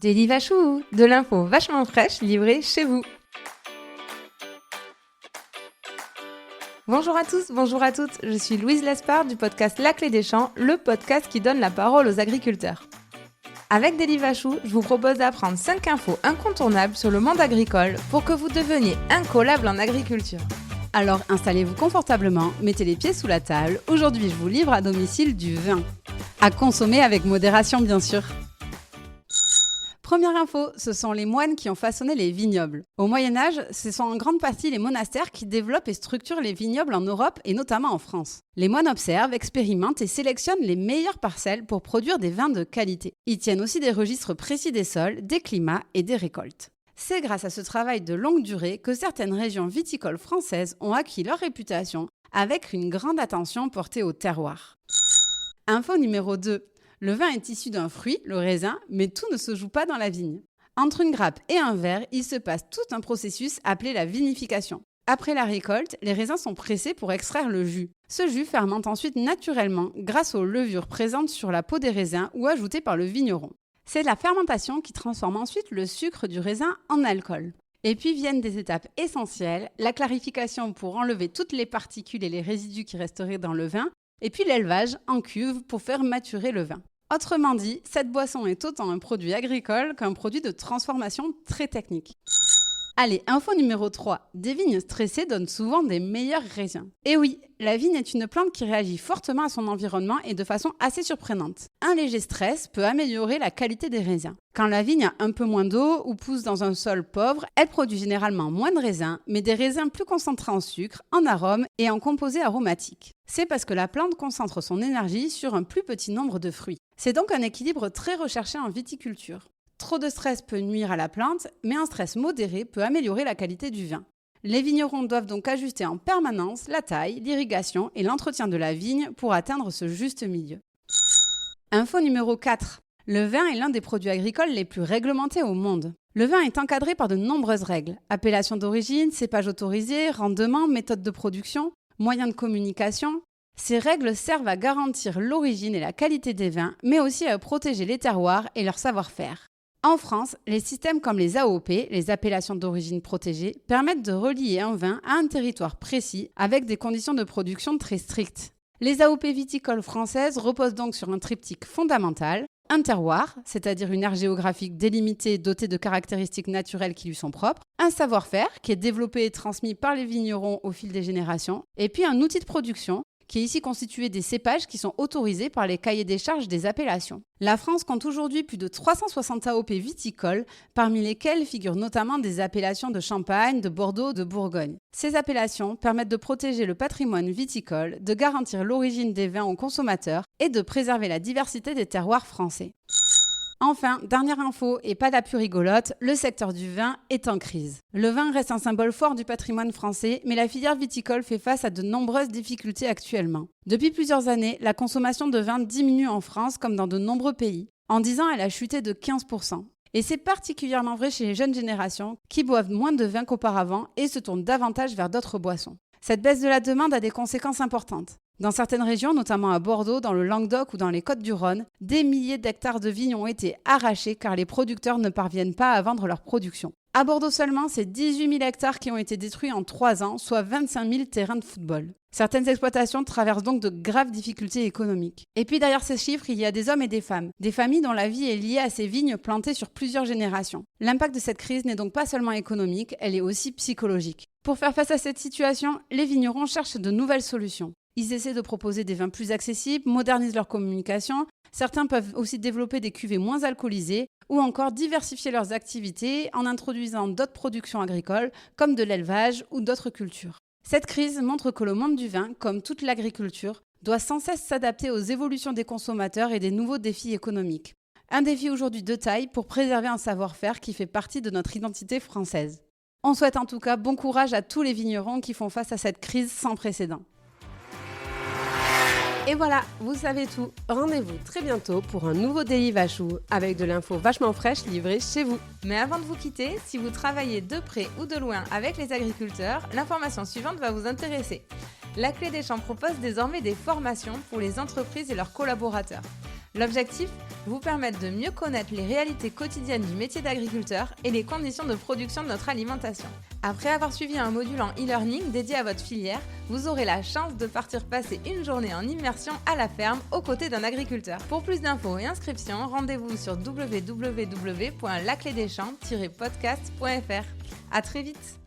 Daily Vachou, de l'info vachement fraîche livrée chez vous. Bonjour à tous, bonjour à toutes, je suis Louise Lespard du podcast La Clé des Champs, le podcast qui donne la parole aux agriculteurs. Avec Daily Vachou, je vous propose d'apprendre 5 infos incontournables sur le monde agricole pour que vous deveniez incollable en agriculture. Alors installez-vous confortablement, mettez les pieds sous la table. Aujourd'hui, je vous livre à domicile du vin. À consommer avec modération, bien sûr. Première info, ce sont les moines qui ont façonné les vignobles. Au Moyen-Âge, ce sont en grande partie les monastères qui développent et structurent les vignobles en Europe et notamment en France. Les moines observent, expérimentent et sélectionnent les meilleures parcelles pour produire des vins de qualité. Ils tiennent aussi des registres précis des sols, des climats et des récoltes. C'est grâce à ce travail de longue durée que certaines régions viticoles françaises ont acquis leur réputation avec une grande attention portée au terroir. Info numéro 2. Le vin est issu d'un fruit, le raisin, mais tout ne se joue pas dans la vigne. Entre une grappe et un verre, il se passe tout un processus appelé la vinification. Après la récolte, les raisins sont pressés pour extraire le jus. Ce jus fermente ensuite naturellement grâce aux levures présentes sur la peau des raisins ou ajoutées par le vigneron. C'est la fermentation qui transforme ensuite le sucre du raisin en alcool. Et puis viennent des étapes essentielles, la clarification pour enlever toutes les particules et les résidus qui resteraient dans le vin, et puis l'élevage en cuve pour faire maturer le vin. Autrement dit, cette boisson est autant un produit agricole qu'un produit de transformation très technique. Allez, info numéro 3. Des vignes stressées donnent souvent des meilleurs raisins. Et oui, la vigne est une plante qui réagit fortement à son environnement et de façon assez surprenante. Un léger stress peut améliorer la qualité des raisins. Quand la vigne a un peu moins d'eau ou pousse dans un sol pauvre, elle produit généralement moins de raisins, mais des raisins plus concentrés en sucre, en arômes et en composés aromatiques. C'est parce que la plante concentre son énergie sur un plus petit nombre de fruits. C'est donc un équilibre très recherché en viticulture. Trop de stress peut nuire à la plante, mais un stress modéré peut améliorer la qualité du vin. Les vignerons doivent donc ajuster en permanence la taille, l'irrigation et l'entretien de la vigne pour atteindre ce juste milieu. Info numéro 4. Le vin est l'un des produits agricoles les plus réglementés au monde. Le vin est encadré par de nombreuses règles. Appellation d'origine, cépage autorisé, rendement, méthode de production, moyens de communication. Ces règles servent à garantir l'origine et la qualité des vins, mais aussi à protéger les terroirs et leur savoir-faire. En France, les systèmes comme les AOP, les appellations d'origine protégées, permettent de relier un vin à un territoire précis avec des conditions de production très strictes. Les AOP viticoles françaises reposent donc sur un triptyque fondamental, un terroir, c'est-à-dire une aire géographique délimitée dotée de caractéristiques naturelles qui lui sont propres, un savoir-faire qui est développé et transmis par les vignerons au fil des générations, et puis un outil de production qui est ici constitué des cépages qui sont autorisés par les cahiers des charges des appellations. La France compte aujourd'hui plus de 360 AOP viticoles, parmi lesquelles figurent notamment des appellations de Champagne, de Bordeaux, de Bourgogne. Ces appellations permettent de protéger le patrimoine viticole, de garantir l'origine des vins aux consommateurs et de préserver la diversité des terroirs français. Enfin, dernière info, et pas la plus rigolote, le secteur du vin est en crise. Le vin reste un symbole fort du patrimoine français, mais la filière viticole fait face à de nombreuses difficultés actuellement. Depuis plusieurs années, la consommation de vin diminue en France comme dans de nombreux pays. En 10 ans, elle a chuté de 15%. Et c'est particulièrement vrai chez les jeunes générations qui boivent moins de vin qu'auparavant et se tournent davantage vers d'autres boissons. Cette baisse de la demande a des conséquences importantes. Dans certaines régions, notamment à Bordeaux, dans le Languedoc ou dans les Côtes-du-Rhône, des milliers d'hectares de vignes ont été arrachés car les producteurs ne parviennent pas à vendre leur production. À Bordeaux seulement, c'est 18 000 hectares qui ont été détruits en 3 ans, soit 25 000 terrains de football. Certaines exploitations traversent donc de graves difficultés économiques. Et puis derrière ces chiffres, il y a des hommes et des femmes. Des familles dont la vie est liée à ces vignes plantées sur plusieurs générations. L'impact de cette crise n'est donc pas seulement économique, elle est aussi psychologique. Pour faire face à cette situation, les vignerons cherchent de nouvelles solutions. Ils essaient de proposer des vins plus accessibles, modernisent leur communication. Certains peuvent aussi développer des cuvées moins alcoolisées ou encore diversifier leurs activités en introduisant d'autres productions agricoles comme de l'élevage ou d'autres cultures. Cette crise montre que le monde du vin, comme toute l'agriculture, doit sans cesse s'adapter aux évolutions des consommateurs et des nouveaux défis économiques. Un défi aujourd'hui de taille pour préserver un savoir-faire qui fait partie de notre identité française. On souhaite en tout cas bon courage à tous les vignerons qui font face à cette crise sans précédent. Et voilà, vous savez tout. Rendez-vous très bientôt pour un nouveau Daily Vachou avec de l'info vachement fraîche livrée chez vous. Mais avant de vous quitter, si vous travaillez de près ou de loin avec les agriculteurs, l'information suivante va vous intéresser. La Clé des Champs propose désormais des formations pour les entreprises et leurs collaborateurs. L'objectif ? Vous permettre de mieux connaître les réalités quotidiennes du métier d'agriculteur et les conditions de production de notre alimentation. Après avoir suivi un module en e-learning dédié à votre filière, vous aurez la chance de partir passer une journée en immersion à la ferme aux côtés d'un agriculteur. Pour plus d'infos et inscriptions, rendez-vous sur www.laclédeschamps-podcast.fr. À très vite!